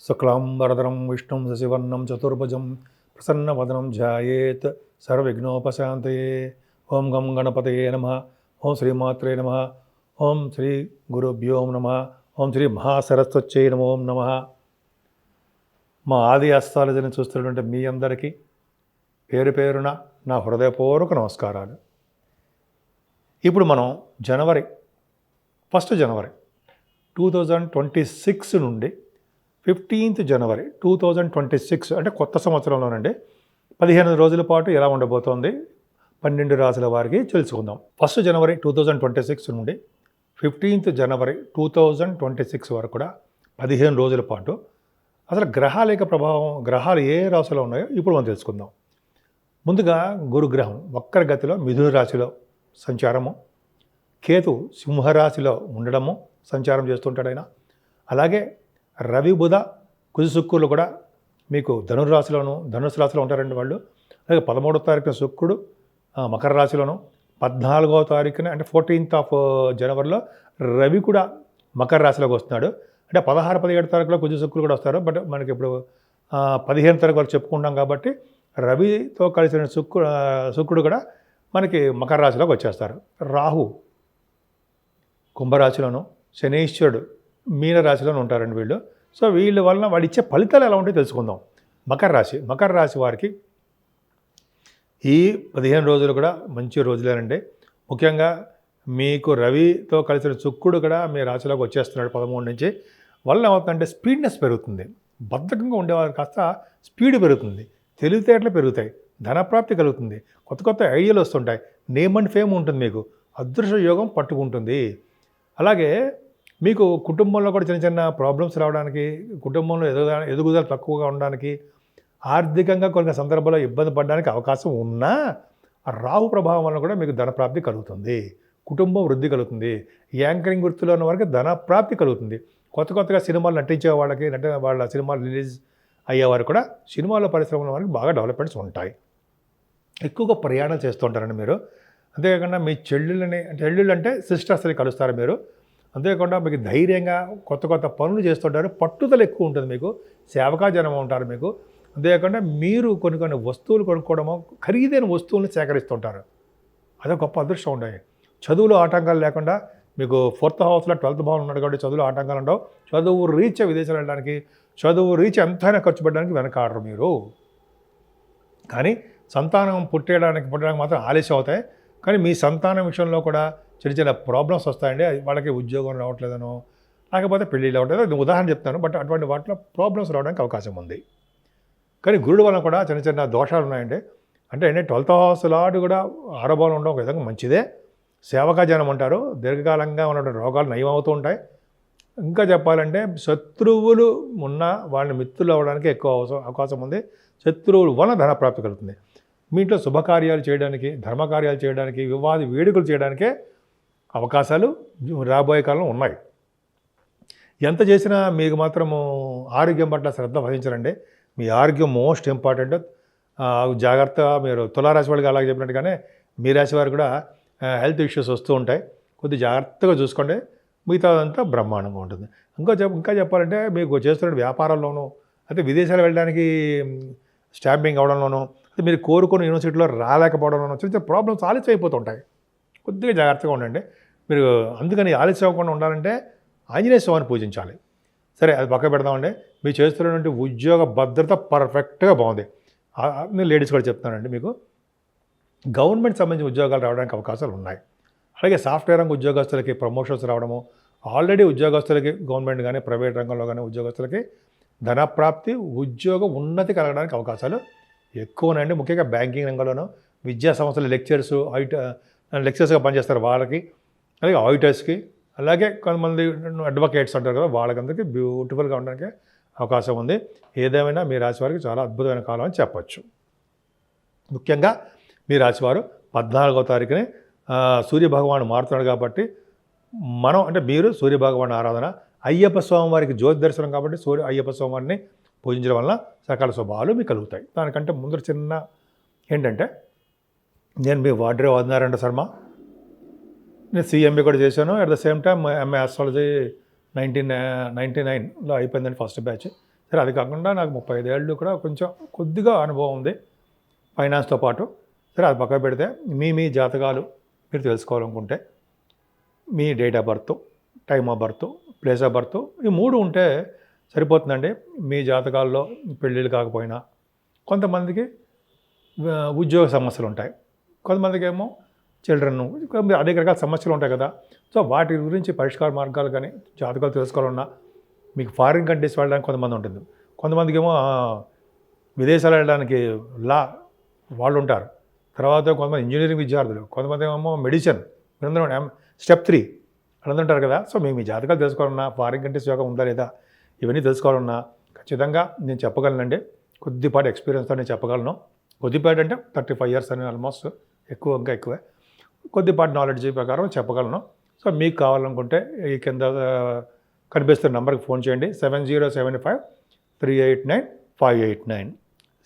శుక్లాంబరధరం విష్ణుం శశివర్ణం చతుర్భుజం ప్రసన్నవదనం ధ్యాయేత్ సర్వవిఘ్నోపశాంతయే. ఓం గం గణపతయే నమః. ఓం శ్రీమాత్రే నమః. ఓం శ్రీ గురుభ్యో నమః. ఓం శ్రీ మహాసరస్వత్యై నమో నమః. మా ఆది అస్ట్రాలజీని చూస్తున్నటువంటి మీ అందరికీ పేరు పేరున నా హృదయపూర్వక నమస్కారాలు. ఇప్పుడు మనం ఫస్ట్ జనవరి 2026 నుండి 15th జనవరి 2026 అంటే కొత్త సంవత్సరంలోనండి 15 రోజుల పాటు ఎలా ఉండబోతోంది 12 రాశుల వారికి తెలుసుకుందాం. ఫస్ట్ జనవరి 2026 నుండి 15th జనవరి 2026 వరకు కూడా 15 రోజుల పాటు అసలు గ్రహాల యొక్క ప్రభావం, గ్రహాలు ఏ రాశిలో ఉన్నాయో ఇప్పుడు మనం తెలుసుకుందాం. ముందుగా గురుగ్రహం వక్రగతిలో మిథున రాశిలో సంచారము, కేతు సింహరాశిలో ఉండడము సంచారం చేస్తుంటాడు ఆయన. అలాగే రవి బుధ కుజ శుక్రులు కూడా మీకు ధనుసు రాశిలో ఉంటారండి వాళ్ళు. అలాగే 13వ తారీఖున శుక్రుడు మకర రాశిలోను, 14వ తారీఖున అంటే 14th జనవరిలో రవి కూడా మకర రాశిలోకి వస్తున్నాడు. అంటే 16, 17 తారీఖులో కుజ శుక్రులు కూడా వస్తారు. బట్ మనకి ఇప్పుడు 15 తారీఖు వరకు చెప్పుకుంటాం కాబట్టి రవితో కలిసిన శుక్రుడు కూడా మనకి మకర రాశిలోకి వచ్చేస్తారు. రాహు కుంభరాశిలోను, శనీశ్వరుడు మీనరాశిలోనూ ఉంటారండి వీళ్ళు. సో వీళ్ళ వలన వాడు ఇచ్చే ఫలితాలు ఎలా ఉంటాయో తెలుసుకుందాం. మకర రాశి వారికి ఈ 15 రోజులు కూడా మంచి రోజులేనండి. ముఖ్యంగా మీకు రవితో కలిసిన శుక్రుడు కూడా మీ రాశిలోకి వచ్చేస్తున్నాడు 13 నుంచి. వల్ల ఏమవుతుందంటే స్పీడ్నెస్ పెరుగుతుంది. బద్ధకంగా ఉండేవారు కాస్త స్పీడ్ పెరుగుతుంది, తెలివితేటలు పెరుగుతాయి, ధనప్రాప్తి కలుగుతుంది, కొత్త కొత్త ఐడియాలు వస్తుంటాయి, నేమ్ అండ్ ఫేమ్ ఉంటుంది, మీకు అదృష్ట యోగం పట్టుకుంటుంది. అలాగే మీకు కుటుంబంలో కూడా చిన్న చిన్న ప్రాబ్లమ్స్ రావడానికి, కుటుంబంలో ఎదుగుదల తక్కువగా ఉండడానికి, ఆర్థికంగా కొన్ని సందర్భాల్లో ఇబ్బంది పడడానికి అవకాశం ఉన్నా రాహు ప్రభావం వల్ల కూడా మీకు ధనప్రాప్తి కలుగుతుంది, కుటుంబం వృద్ధి కలుగుతుంది. యాంకరింగ్ వృత్తిలో ఉన్న వారికి ధనప్రాప్తి కలుగుతుంది. కొత్తగా సినిమాలు నటించే వాళ్ళకి, వాళ్ళ సినిమాలు రిలీజ్ అయ్యేవారు కూడా సినిమాల పరిశ్రమల వారికి బాగా డెవలప్మెంట్స్ ఉంటాయి. ఎక్కువగా ప్రయాణం చేస్తూ ఉంటారండి మీరు. అంతేకాకుండా మీ చెల్లెళ్ళు అంటే సిస్టర్స్ని కలుస్తారు మీరు. అంతేకాకుండా మీకు ధైర్యంగా కొత్త పనులు చేస్తుంటారు, పట్టుదల ఎక్కువ ఉంటుంది, మీకు సేవకా జనం ఉంటారు మీకు. అంతేకాకుండా మీరు కొన్ని వస్తువులు కొనుక్కోవడము, ఖరీదైన వస్తువులను సేకరిస్తుంటారు. అదే గొప్ప అదృష్టం ఉంటాయి. చదువులో ఆటంకాలు లేకుండా మీకు 4th హౌస్లో 12th భావం ఉన్నాడు కాబట్టి చదువులో ఆటంకాలు ఉండవు. చదువు రీచ్ విదేశాలు వెళ్ళడానికి, చదువు రీచ్ ఎంతైనా ఖర్చు పెట్టడానికి వెనకాడరు మీరు. కానీ సంతానం పుట్టడానికి మాత్రం ఆలస్యం అవుతాయి. కానీ మీ సంతానం విషయంలో కూడా చిన్న ప్రాబ్లమ్స్ వస్తాయండి. వాళ్ళకి ఉద్యోగం రావట్లేదనో, లేకపోతే పెళ్ళిళ్ళు అవ్వట్లేదో, నేను ఉదాహరణ చెప్తాను. బట్ అటువంటి వాటిలో ప్రాబ్లమ్స్ రావడానికి అవకాశం ఉంది. కానీ గురుడు వలన కూడా చిన్న దోషాలు ఉన్నాయండి. అంటే 12th హౌస్ లాడు కూడా 6వ భావం ఉండడం ఒక విధంగా మంచిదే. సేవకా జనం అంటారు. దీర్ఘకాలంగా ఉన్నటువంటి రోగాలు నయం అవుతూ ఉంటాయి. ఇంకా చెప్పాలంటే శత్రువులు ఉన్న వాళ్ళని మిత్రులు అవ్వడానికి ఎక్కువ అవకాశం ఉంది. శత్రువుల వలన ధనప్రాప్తి కలుగుతుంది. మీ ఇంట్లో శుభకార్యాలు చేయడానికి, ధర్మకార్యాలు చేయడానికి, వివాద వేడుకలు చేయడానికే అవకాశాలు రాబోయే కాలంలో ఉన్నాయి. ఎంత చేసినా మీకు మాత్రము ఆరోగ్యం పట్ల శ్రద్ధ వహించరండి. మీ ఆరోగ్యం మోస్ట్ ఇంపార్టెంట్. జాగ్రత్తగా మీరు తులారాశి వాళ్ళకి అలాగే చెప్పినట్టుగానే మీ రాశి వారు కూడా హెల్త్ ఇష్యూస్ వస్తూ ఉంటాయి. కొద్దిగా జాగ్రత్తగా చూసుకోండి, మిగతాదంతా బ్రహ్మాండంగా ఉంటుంది. ఇంకా చెప్పాలంటే మీకు చేస్తున్న వ్యాపారాల్లోనూ, అయితే విదేశాలు వెళ్ళడానికి స్టాంపింగ్ అవడంలోనూ, అయితే మీరు కోరుకున్న యూనివర్సిటీలో రాలేకపోవడంలోనూ చిన్న ప్రాబ్లమ్స్ ఆలస్యం అయిపోతుంటాయి. కొద్దిగా జాగ్రత్తగా ఉండండి మీరు. అందుకని ఆలస్యం అవ్వకుండా ఉండాలంటే ఆంజనేయ స్వామిని పూజించాలి. సరే, అది పక్క పెడదామండి. మీరు చేస్తున్నటువంటి ఉద్యోగ భద్రత పర్ఫెక్ట్గా బాగుంది. నేను లేడీస్ కూడా చెప్తానండి, మీకు గవర్నమెంట్ సంబంధించిన ఉద్యోగాలు రావడానికి అవకాశాలు ఉన్నాయి. అలాగే సాఫ్ట్వేర్ రంగ ఉద్యోగస్తులకి ప్రమోషన్స్ రావడము, ఆల్రెడీ ఉద్యోగస్తులకి గవర్నమెంట్ కానీ ప్రైవేట్ రంగంలో కానీ ఉద్యోగస్తులకి ధనప్రాప్తి, ఉద్యోగ ఉన్నతి కలగడానికి అవకాశాలు ఎక్కువనండి. ముఖ్యంగా బ్యాంకింగ్ రంగంలోనూ, విద్యా సంస్థల లెక్చరర్స్గా పనిచేస్తారు వాళ్ళకి, అలాగే ఆడిటర్స్కి, అలాగే కొంతమంది అడ్వకేట్స్ అంటారు కదా, వాళ్ళకందరికీ బ్యూటిఫుల్గా ఉండడానికి అవకాశం ఉంది. ఏదేమైనా మీ రాశి వారికి చాలా అద్భుతమైన కాలం అని చెప్పచ్చు. ముఖ్యంగా మీ రాశివారు 14వ తారీఖునే సూర్యభగవాను మారుతున్నాడు కాబట్టి మీరు సూర్యభగవాన్ ఆరాధన, అయ్యప్ప స్వామి వారికి జ్యోతి దర్శనం కాబట్టి అయ్యప్ప స్వామి వారిని పూజించడం వల్ల సకల శుభాలు మీకు కలుగుతాయి. దానికంటే ముందు చిన్న ఏంటంటే, నేను మీ వాడ్రే వదినారాయణ శర్మ. నేను CMA కూడా చేశాను. At the same time MA astrology 1999లో అయిపోయిందండి ఫస్ట్ బ్యాచ్. సరే అది కాకుండా నాకు 35 ఏళ్ళు కూడా కొంచెం కొద్దిగా అనుభవం ఉంది ఫైనాన్స్తో పాటు. సరే అది పక్కన పెడితే మీ జాతకాలు మీరు తెలుసుకోవాలనుకుంటే మీ date of birth, time of birth, place of birth ఈ 3 ఉంటే సరిపోతుందండి. మీ జాతకాల్లో పెళ్ళిళ్ళు కాకపోయినా కొంతమందికి ఉద్యోగ సమస్యలు ఉంటాయి, కొంతమందికి ఏమో చిల్డ్రన్, అనేక రకాల సమస్యలు ఉంటాయి కదా. సో వాటి గురించి పరిష్కార మార్గాలు కానీ జాతకాలు తెలుసుకోవాలన్నా మీకు ఫారిన్ కంట్రీస్ వెళ్ళడానికి కొంతమంది ఉంటుంది, కొంతమందికి ఏమో విదేశాలు వెళ్ళడానికి వాళ్ళు ఉంటారు. తర్వాత కొంతమంది ఇంజనీరింగ్ విద్యార్థులు, కొంతమంది ఏమో మెడిసిన్, స్టెప్ 3 అని ఉంటారు కదా. సో మీ జాతకాలు తెలుసుకోవాలన్నా, ఫారిన్ కంట్రీస్ యోగం ఉందా లేదా ఇవన్నీ తెలుసుకోవాలన్నా ఖచ్చితంగా నేను చెప్పగలనండి. కొద్దిపాటి ఎక్స్పీరియన్స్తో నేను చెప్పగలను. కొద్దిపాటి అంటే 35 years అని ఆల్మోస్ట్, ఇంకా ఎక్కువే. కొద్దిపాటి నాలెడ్జ్ ప్రకారం చెప్పగలను. సో మీకు కావాలనుకుంటే ఈ కింద కనిపిస్తున్న నెంబర్కి ఫోన్ చేయండి. 7075389589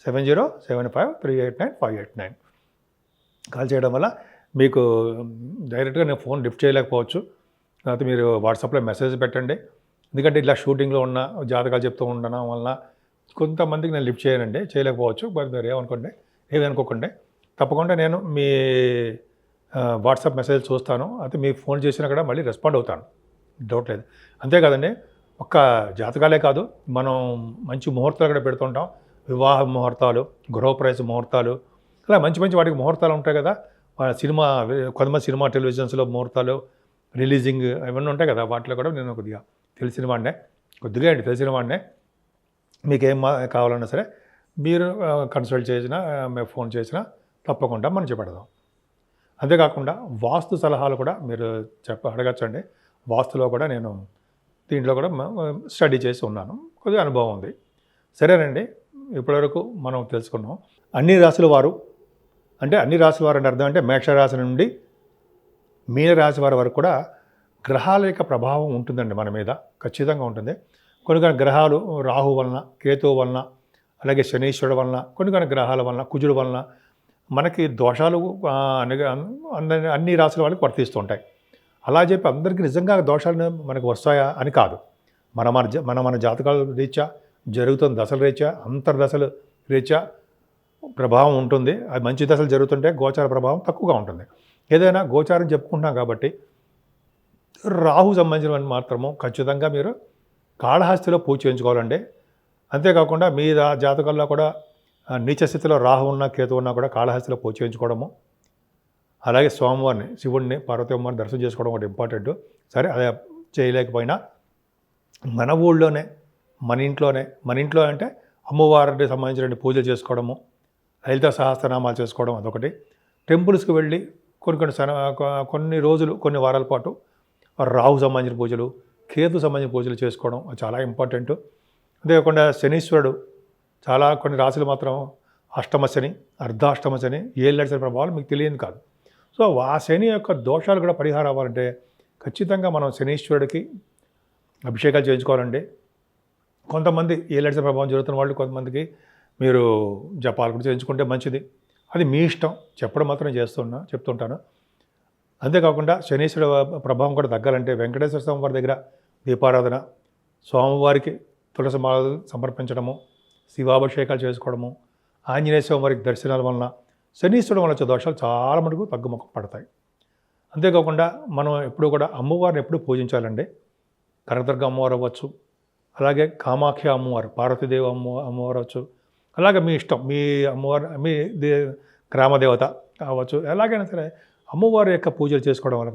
7075389589 కాల్ చేయడం వల్ల మీకు డైరెక్ట్గా నేను ఫోన్ లిఫ్ట్ చేయలేకపోవచ్చు. లేకపోతే మీరు వాట్సాప్లో మెసేజ్ పెట్టండి. ఎందుకంటే ఇట్లా షూటింగ్లో ఉన్న జాతకాలు చెప్తూ ఉండడం వల్ల కొంతమందికి నేను లిఫ్ట్ చేయలేకపోవచ్చు. బట్ మీరు ఏమనుకోకండి. తప్పకుండా నేను మీ వాట్సాప్ మెసేజ్ చూస్తాను. అయితే మీకు ఫోన్ చేసినా కూడా మళ్ళీ రెస్పాండ్ అవుతాను, డౌట్ లేదు. అంతేకాదండి, ఒక్క జాతకాలే కాదు, మనం మంచి ముహూర్తాలు కూడా పెడుతుంటాం. వివాహ ముహూర్తాలు, గృహప్రవేశ ముహూర్తాలు, అలా మంచి వాటికి ముహూర్తాలు ఉంటాయి కదా. కొంతమంది సినిమా టెలివిజన్స్లో ముహూర్తాలు, రిలీజింగ్ ఇవన్నీ ఉంటాయి కదా. వాటిలో కూడా నేను కొద్దిగా తెలిసిన వాడినే. మీకేం కావాలన్నా సరే మీరు కన్సల్ట్ చేసినా, మేము ఫోన్ చేసినా తప్పకుండా మనం చెప్పడదాం. అంతేకాకుండా వాస్తు సలహాలు కూడా మీరు అడగచ్చండి. వాస్తులో కూడా నేను దీంట్లో కూడా స్టడీ చేసి ఉన్నాను, కొద్దిగా అనుభవం ఉంది. సరేనండి, ఇప్పటివరకు మనం తెలుసుకున్నాం అన్ని రాశుల వారు అంటే అర్థం అంటే మేషరాశి నుండి మీనరాశి వారి వరకు కూడా గ్రహాల యొక్క ప్రభావం ఉంటుందండి మన మీద, ఖచ్చితంగా ఉంటుంది. కొన్ని గ్రహాలు రాహు వలన, కేతువు వలన, అలాగే శనీశ్వరుడు వలన, కొన్ని గ్రహాల వలన, కుజుడు వలన మనకి దోషాలు అన్ని రాశుల వాళ్ళకి వర్తిస్తుంటాయి. అలా చెప్పి అందరికీ నిజంగా దోషాలు మనకు వస్తాయా అని కాదు. మన జాతకాల రీత్యా జరుగుతున్న దశల రీత్యా, అంతర్దశల రీత్యా ప్రభావం ఉంటుంది. అది మంచి దశలు జరుగుతుంటే గోచార ప్రభావం తక్కువగా ఉంటుంది. ఏదైనా గోచారం చెప్పుకుంటున్నాం కాబట్టి రాహు సంబంధించిన మాత్రము ఖచ్చితంగా మీరు కాళహస్తిలో పూజ చేయించుకోవాలండి. అంతేకాకుండా మీ జాతకాల్లో కూడా నీచ స్థితిలో రాహు ఉన్న, కేతు ఉన్నా కూడా కాళహస్తిలో పూజ చేయించుకోవడము, అలాగే స్వామివారిని, శివుడిని, పార్వతీ అమ్మవారిని దర్శనం చేసుకోవడం ఒకటి ఇంపార్టెంట్. సరే అదే చేయలేకపోయినా మన ఊళ్ళోనే, మన ఇంట్లో అంటే అమ్మవారికి సంబంధించిన పూజలు చేసుకోవడము, లలిత సహస్రనామాలు చేసుకోవడం అదొకటి. టెంపుల్స్కి వెళ్ళి కొన్ని రోజులు, కొన్ని వారాల పాటు రాహు సంబంధించిన పూజలు, కేతు సంబంధించిన పూజలు చేసుకోవడం చాలా ఇంపార్టెంట్. అంతేకాకుండా శనీశ్వరుడు చాలా కొన్ని రాశులు మాత్రం అష్టమ శని, అర్ధాష్టమ శని, 7 నడిచిన ప్రభావాలు మీకు తెలియదు కాదు. సో ఆ శని యొక్క దోషాలు కూడా పరిహారం అవ్వాలంటే ఖచ్చితంగా మనం శనీశ్వరుడికి అభిషేకాలు చేయించుకోవాలండి. కొంతమంది 7 నడిచిన ప్రభావం జరుగుతున్న వాళ్ళు, కొంతమందికి మీరు జపాలు కూడా చేయించుకుంటే మంచిది. అది మీ ఇష్టం, చెప్పడం మాత్రం చెప్తుంటాను. అంతేకాకుండా శనీశ్వరుడు ప్రభావం కూడా తగ్గాలంటే వెంకటేశ్వర స్వామి వారి దగ్గర దీపారాధన, స్వామివారికి తులసి మాలలు సమర్పించడము, శివాభిషేకాలు చేసుకోవడము, ఆంజనేయ స్వామి వారికి దర్శనాల వలన శనీశ్వరుడు వల్ల వచ్చే దోషాలు చాలా మటుకు తగ్గుముఖం పడతాయి. అంతేకాకుండా మనం ఎప్పుడూ కూడా అమ్మవారిని ఎప్పుడూ పూజించాలండి. కనకదుర్గ అమ్మవారు అవ్వచ్చు, అలాగే కామాఖ్య అమ్మవారు, పార్వతీదేవి అమ్మవారు అవ్వచ్చు, అలాగే మీ ఇష్టం, మీ అమ్మవారు, మీ గ్రామదేవత అవ్వచ్చు. ఎలాగైనా సరే అమ్మవారి యొక్క పూజలు చేసుకోవడం వల్ల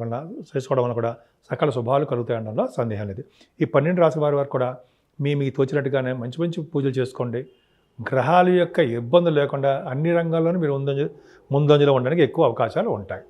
కూడా సకల శుభాలు కలుగుతాయి అనడంలో సందేహం లేదు. ఈ 12 రాశి వారి కూడా మీకు తోచినట్టుగానే మంచి పూజలు చేసుకోండి. గ్రహాల యొక్క ఇబ్బందులు లేకుండా అన్ని రంగాల్లోనూ మీరు ముందంజలో ఉండడానికి ఎక్కువ అవకాశాలు ఉంటాయి.